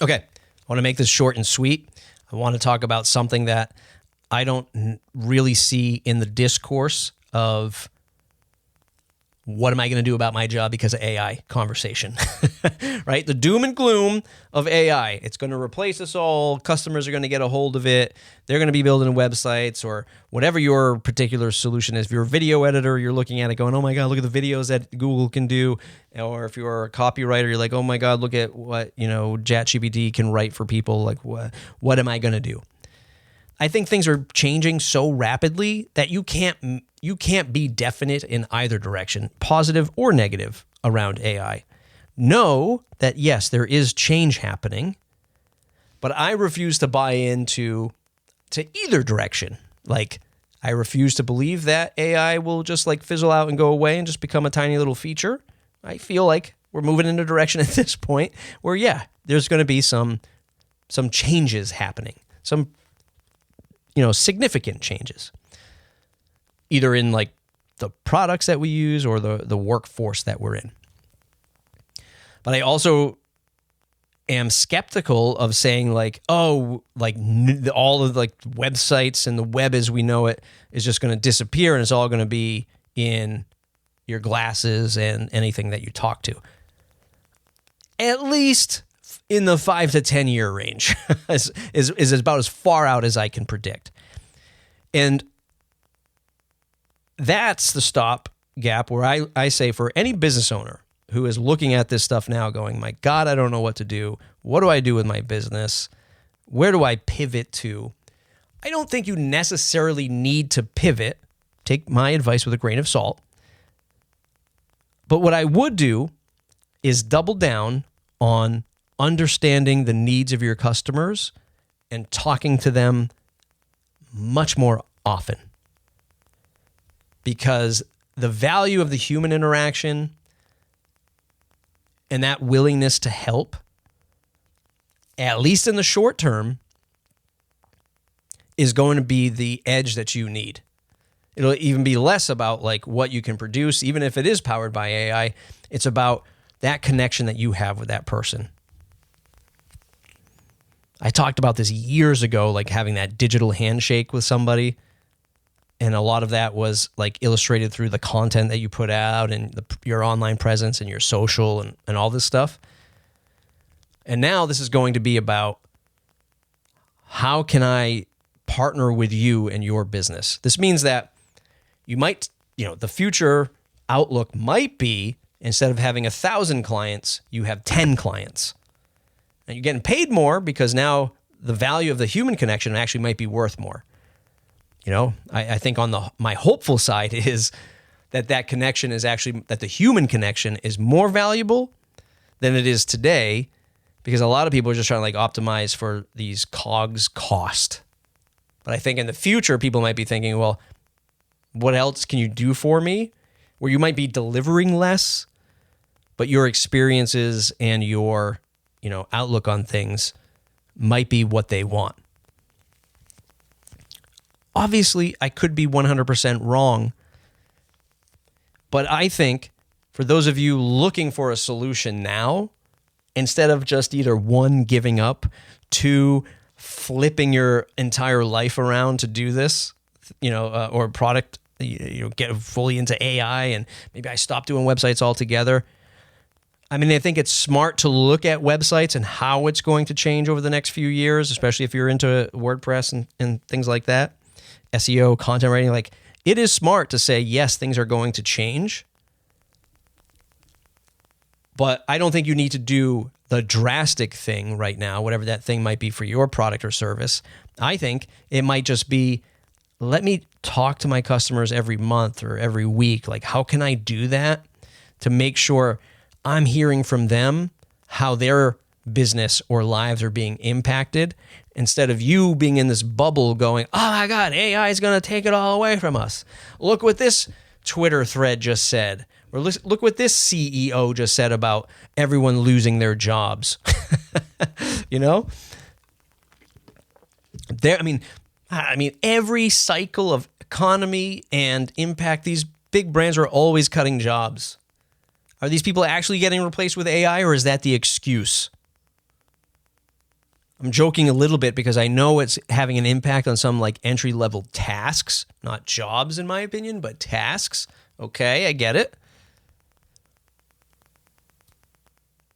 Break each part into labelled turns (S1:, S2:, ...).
S1: Okay, I want to make this short and sweet. I want to talk about something that I don't really see in the discourse of what am I going to do about my job because of AI conversation, right? The doom and gloom of AI. It's going to replace us all. Customers are going to get a hold of it. They're going to be building websites or whatever your particular solution is. If you're a video editor, you're looking at it going, oh my God, look at the videos that Google can do. Or if you're a copywriter, you're like, oh my God, look at what, ChatGPT can write for people. Like, what am I going to do? I think things are changing so rapidly that you can't be definite in either direction, positive or negative, around AI. Know that, yes, there is change happening, but I refuse to buy into either direction. Like, I refuse to believe that AI will just like fizzle out and go away and just become a tiny little feature. I feel like we're moving in a direction at this point where, yeah, there's going to be some changes happening, some significant changes, either in like the products that we use or the workforce that we're in. But I also am skeptical of saying like, oh, like all of like websites and the web as we know it is just going to disappear and it's all going to be in your glasses and anything that you talk to. At least in the 5 to 10 year range is about as far out as I can predict. And that's the stop gap where I say for any business owner who is looking at this stuff now going, my God, I don't know what to do. What do I do with my business? Where do I pivot to? I don't think you necessarily need to pivot. Take my advice with a grain of salt. But what I would do is double down on understanding the needs of your customers and talking to them much more often. Because the value of the human interaction and that willingness to help, at least in the short term, is going to be the edge that you need. It'll even be less about like what you can produce, even if it is powered by AI. It's about that connection that you have with that person. I talked about this years ago, like having that digital handshake with somebody. And a lot of that was like illustrated through the content that you put out and your online presence and your social and all this stuff. And now this is going to be about how can I partner with you and your business? This means that you might, the future outlook might be instead of having 1,000 clients, you have 10 clients. And you're getting paid more because now the value of the human connection actually might be worth more. I think on my hopeful side is that connection is actually, that the human connection is more valuable than it is today, because a lot of people are just trying to like optimize for these COGS cost. But I think in the future, people might be thinking, well, what else can you do for me? Where you might be delivering less, but your experiences and your, outlook on things might be what they want. Obviously, I could be 100% wrong, but I think for those of you looking for a solution now, instead of just either one, giving up, two, flipping your entire life around to do this, or product, get fully into AI and maybe I stop doing websites altogether. I mean, I think it's smart to look at websites and how it's going to change over the next few years, especially if you're into WordPress and things like that. SEO, content writing, like it is smart to say, yes, things are going to change. But I don't think you need to do the drastic thing right now, whatever that thing might be for your product or service. I think it might just be, let me talk to my customers every month or every week. Like, how can I do that to make sure I'm hearing from them how their business or lives are being impacted, instead of you being in this bubble going, oh my God, AI is going to take it all away from us. Look what this Twitter thread just said. Or look what this CEO just said about everyone losing their jobs. Every cycle of economy and impact, these big brands are always cutting jobs. Are these people actually getting replaced with AI, or is that the excuse? I'm joking a little bit because I know it's having an impact on some like entry-level tasks, not jobs in my opinion, but tasks. Okay, I get it.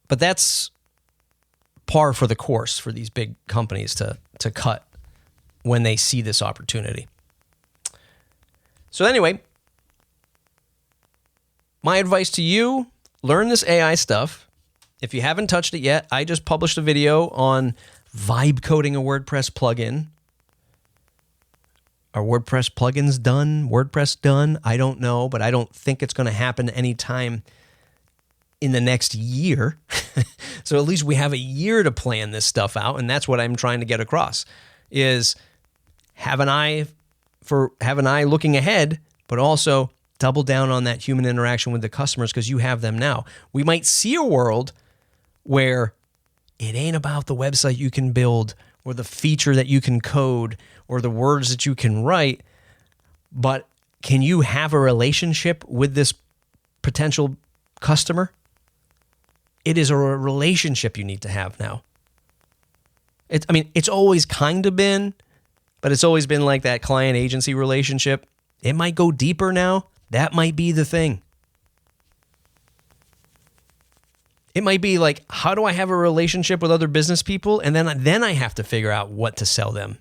S1: But that's par for the course for these big companies to cut when they see this opportunity. So anyway, my advice to you, learn this AI stuff. If you haven't touched it yet, I just published a video on vibe coding a WordPress plugin. Are WordPress plugins done? WordPress done? I don't know, but I don't think it's going to happen anytime in the next year. So at least we have a year to plan this stuff out, and that's what I'm trying to get across, is have an eye looking ahead, but also double down on that human interaction with the customers because you have them now. We might see a world where it ain't about the website you can build or the feature that you can code or the words that you can write, but can you have a relationship with this potential customer? It is a relationship you need to have now. It's always kind of been, but it's always been like that client-agency relationship. It might go deeper now. That might be the thing. It might be like, how do I have a relationship with other business people? And then I have to figure out what to sell them.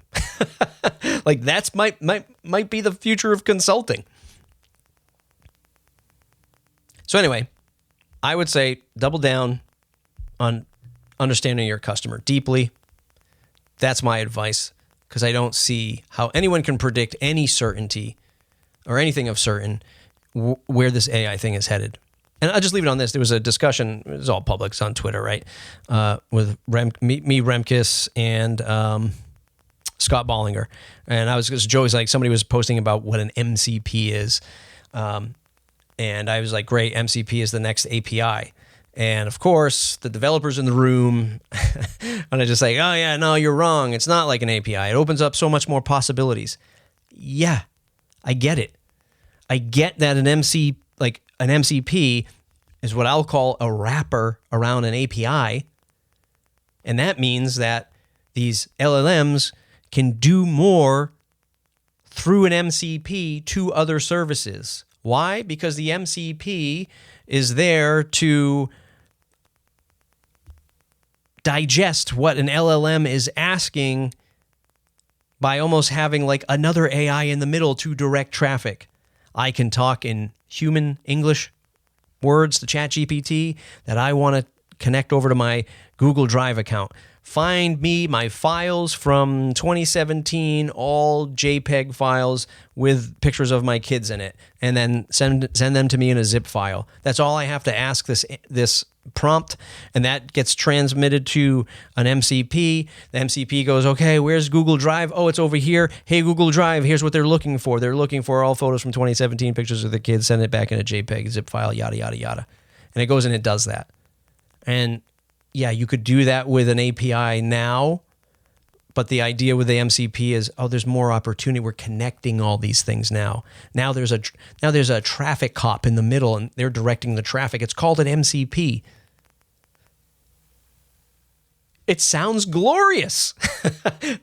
S1: Like that's might be the future of consulting. So anyway, I would say double down on understanding your customer deeply. That's my advice, because I don't see how anyone can predict any certainty or anything of certain where this AI thing is headed. And I'll just leave it on this. There was a discussion, it was all public, it's on Twitter, right? With Remkes and Scott Bollinger. And Joey's like, somebody was posting about what an MCP is. And I was like, great, MCP is the next API. And of course, the developers in the room, and I just like, oh yeah, no, you're wrong. It's not like an API. It opens up so much more possibilities. Yeah, I get it. I get that an MCP is what I'll call a wrapper around an API. And that means that these LLMs can do more through an MCP to other services. Why? Because the MCP is there to digest what an LLM is asking by almost having like another AI in the middle to direct traffic. I can talk in human English words to ChatGPT that I want to connect over to my Google Drive account. Find me my files from 2017, all JPEG files with pictures of my kids in it, and then send them to me in a zip file. That's all I have to ask this prompt, and that gets transmitted to an MCP. The MCP goes, okay, where's Google Drive? Oh, it's over here. Hey, Google Drive, here's what they're looking for. They're looking for all photos from 2017, pictures of the kids, send it back in a JPEG zip file, yada, yada, yada. And it goes and it does that. And yeah, you could do that with an API now, but the idea with the MCP is, oh, there's more opportunity. We're connecting all these things now. Now there's a traffic cop in the middle, and they're directing the traffic. It's called an MCP. It sounds glorious.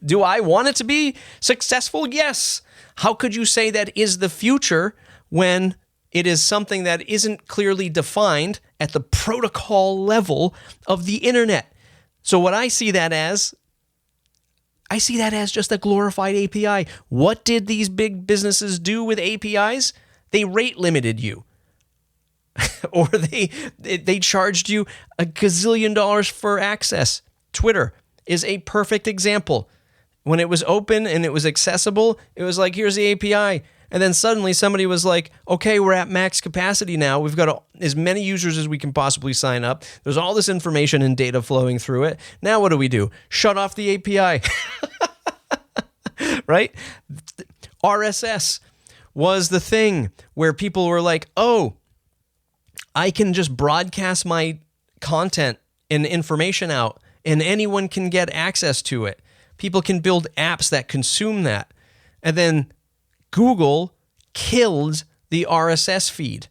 S1: Do I want it to be successful? Yes. How could you say that is the future when it is something that isn't clearly defined at the protocol level of the internet? So what I see that as just a glorified API. What did these big businesses do with APIs? They rate limited you. Or they charged you a gazillion dollars for access. Twitter is a perfect example. When it was open and it was accessible, it was like, here's the API. And then suddenly somebody was like, okay, we're at max capacity now. We've got as many users as we can possibly sign up. There's all this information and data flowing through it. Now what do? Shut off the API. Right? RSS was the thing where people were like, oh, I can just broadcast my content and information out, and anyone can get access to it. People can build apps that consume that. And then Google killed the RSS feed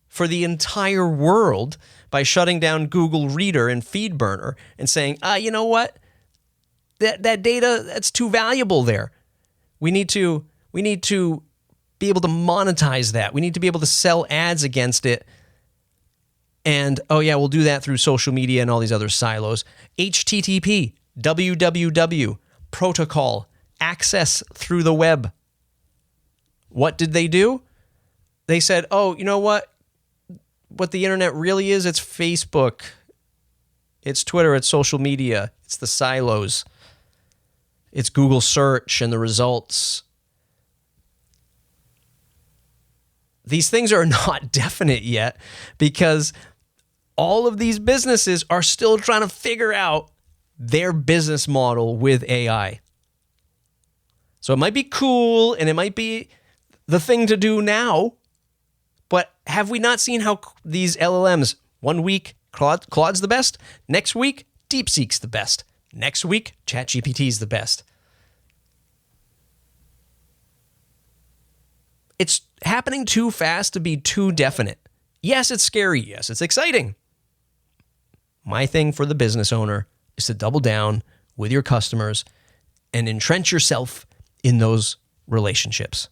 S1: for the entire world by shutting down Google Reader and FeedBurner and saying, you know what? that data, that's too valuable there. We need to be able to monetize that. We need to be able to sell ads against it. And, oh yeah, we'll do that through social media and all these other silos. HTTP, www, protocol, access through the web. What did they do? They said, oh, you know what? What the internet really is, it's Facebook. It's Twitter, it's social media, it's the silos. It's Google search and the results. These things are not definite yet because all of these businesses are still trying to figure out their business model with AI. So it might be cool and it might be the thing to do now, but have we not seen how these LLMs, one week Claude's the best, next week DeepSeek's the best, next week ChatGPT's the best. It's happening too fast to be too definite. Yes, it's scary. Yes, it's exciting. My thing for the business owner is to double down with your customers and entrench yourself in those relationships.